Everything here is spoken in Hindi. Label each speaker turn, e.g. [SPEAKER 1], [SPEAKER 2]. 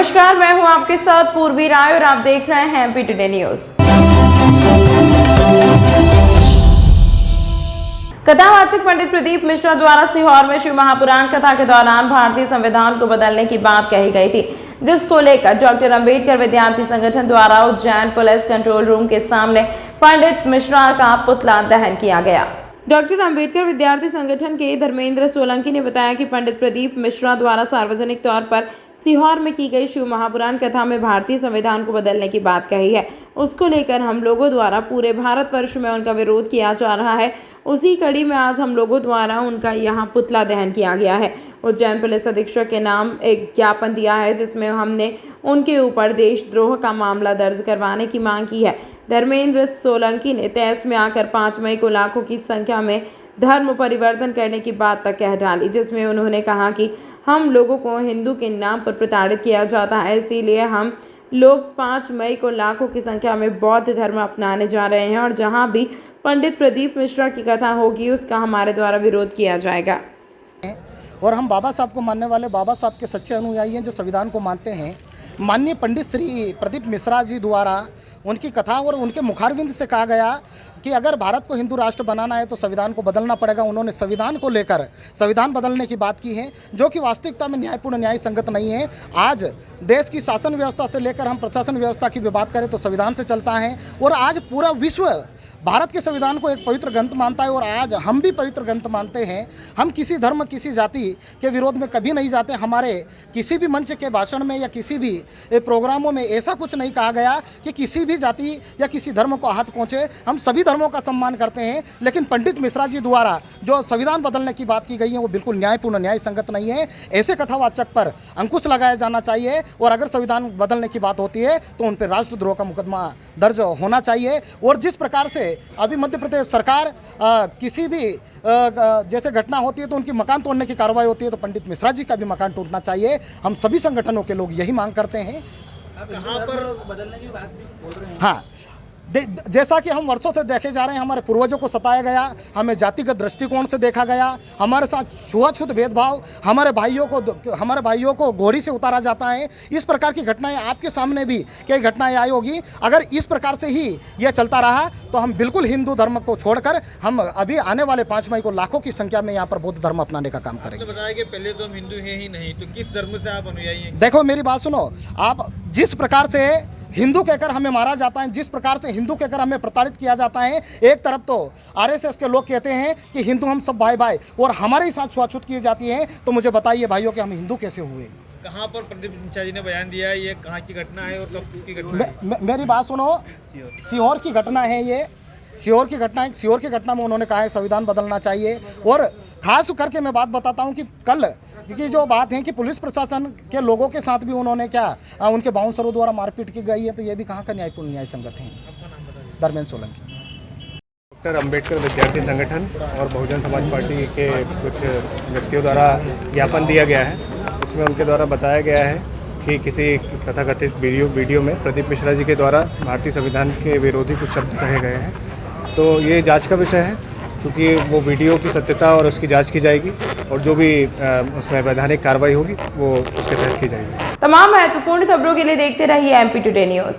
[SPEAKER 1] नमस्कार, मैं हूं आपके साथ पूर्वी राय और आप देख रहे हैं एमपी टुडे न्यूज। कथावाचक पंडित प्रदीप मिश्रा द्वारा सीहोर में शिव महापुराण कथा के दौरान भारतीय संविधान को बदलने की बात कही गई थी, जिसको लेकर डॉक्टर अंबेडकर विद्यार्थी संगठन द्वारा उज्जैन पुलिस कंट्रोल रूम के सामने पंडित मिश्रा का पुतला दहन किया गया। डॉक्टर अंबेडकर विद्यार्थी संगठन के धर्मेंद्र सोलंकी ने बताया कि पंडित प्रदीप मिश्रा द्वारा सार्वजनिक तौर पर सीहोर में की गई शिव महापुराण कथा में भारतीय संविधान को बदलने की बात कही है। उसको लेकर हम लोगों द्वारा पूरे भारतवर्ष में उनका विरोध किया जा रहा है। उसी कड़ी में आज हम लोगों द्वारा उनका यहाँ पुतला दहन किया गया है। उज्जैन पुलिस अधीक्षक के नाम एक ज्ञापन दिया है, जिसमें हमने उनके ऊपर देशद्रोह का मामला दर्ज करवाने की मांग की है। धर्मेंद्र सोलंकी ने तहस में आकर 5 मई को लाखों की संख्या में धर्म परिवर्तन करने की बात तक कह डाली, जिसमें उन्होंने कहा कि हम लोगों को हिंदू के नाम पर प्रताड़ित किया जाता है, इसीलिए हम लोग 5 मई को लाखों की संख्या में बौद्ध धर्म अपनाने जा रहे हैं और जहां भी पंडित प्रदीप मिश्रा की कथा होगी उसका हमारे द्वारा विरोध किया जाएगा।
[SPEAKER 2] और हम बाबा साहब को मानने वाले, बाबा साहब के सच्चे अनुयायी हैं जो संविधान को मानते हैं। माननीय पंडित श्री प्रदीप मिश्रा जी द्वारा उनकी कथा और उनके मुखारविंद से कहा गया कि अगर भारत को हिंदू राष्ट्र बनाना है तो संविधान को बदलना पड़ेगा। उन्होंने संविधान को लेकर संविधान बदलने की बात की है, जो कि वास्तविकता में न्यायपूर्ण न्याय संगत नहीं है। आज देश की शासन व्यवस्था से लेकर हम प्रशासन व्यवस्था की भी बात करें तो संविधान से चलता है और आज पूरा विश्व भारत के संविधान को एक पवित्र ग्रंथ मानता है और आज हम भी पवित्र ग्रंथ मानते हैं। हम किसी धर्म, किसी जाति के विरोध में कभी नहीं जाते। हमारे किसी भी मंच के भाषण में या किसी भी प्रोग्रामों में ऐसा कुछ नहीं कहा गया कि किसी भी जाति या किसी धर्म को आहत पहुंचे। हम सभी धर्मों का सम्मान करते हैं, लेकिन पंडित मिश्रा जी द्वारा जो संविधान बदलने की बात की गई है वो बिल्कुल न्यायपूर्ण, न्याय संगत नहीं है। ऐसे कथावाचक पर अंकुश लगाया जाना चाहिए और अगर संविधान बदलने की बात होती है तो उन पर राष्ट्रद्रोह का मुकदमा दर्ज होना चाहिए। और जिस प्रकार से अभी मध्य प्रदेश सरकार किसी भी जैसे घटना होती है तो उनकी मकान तोड़ने की कार्रवाई होती है, तो पंडित मिश्रा जी का भी मकान टूटना चाहिए। हम सभी संगठनों के लोग यही मांग करते हैं।
[SPEAKER 3] कहाँ पर बदलने की बात भी बोल रहे हैं?
[SPEAKER 2] हाँ, जैसा कि हम वर्षों से देखे जा रहे हैं, हमारे पूर्वजों को सताया गया, हमें जातिगत दृष्टिकोण से देखा गया, हमारे साथ छुआछूत भेदभाव, हमारे भाइयों को घोड़ी से उतारा जाता है। इस प्रकार की घटनाएं आपके सामने भी कई घटनाएं आई होगी। अगर इस प्रकार से ही यह चलता रहा तो हम बिल्कुल हिंदू धर्म को छोड़कर हम अभी आने वाले 5 मई को लाखों की संख्या में यहाँ पर बौद्ध धर्म अपनाने का काम करेंगे।
[SPEAKER 3] बताया कि पहले तो हम हिंदू हैं ही नहीं, तो किस धर्म से आप अनुयायी हैं?
[SPEAKER 2] देखो मेरी बात सुनो, आप जिस प्रकार से हिंदू कहकर हमें मारा जाता है, जिस प्रकार से हिंदू कहकर हमें प्रताड़ित किया जाता है, एक तरफ तो आरएसएस के लोग कहते हैं कि हिंदू हम सब भाई भाई और हमारे ही साथ छुआछूत की जाती है, तो मुझे बताइए भाइयों कि हम हिंदू कैसे हुए?
[SPEAKER 3] कहाँ पर प्रदीप मिश्रा जी ने बयान दिया है, ये कहाँ की घटना है और कब की घटना है?
[SPEAKER 2] मेरी बात सुनो, सीहोर की घटना है ये, सीहोर की घटना है। सीहोर की घटना में उन्होंने कहा है संविधान बदलना चाहिए। और खास करके मैं बात बताता हूँ कि कल की जो बात है कि पुलिस प्रशासन के लोगों के साथ भी उन्होंने उनके बाउंसरों द्वारा मारपीट की गई है, तो ये भी कहाँ का न्यायपूर्ण न्याय संगत है? धर्मेंद्र सोलंकी।
[SPEAKER 4] डॉक्टर अंबेडकर विद्यार्थी संगठन और बहुजन समाज पार्टी के कुछ व्यक्तियों द्वारा ज्ञापन दिया गया है। इसमें उनके द्वारा बताया गया है कि किसी तथाकथित वीडियो में प्रदीप मिश्रा जी के द्वारा भारतीय संविधान के विरोधी कुछ शब्द कहे गए हैं। तो ये जांच का विषय है, क्योंकि वो वीडियो की सत्यता और उसकी जांच की जाएगी और जो भी उसमें वैधानिक कार्रवाई होगी वो उसके तहत की जाएगी।
[SPEAKER 1] तमाम महत्वपूर्ण खबरों के लिए देखते रहिए एमपी टुडे न्यूज।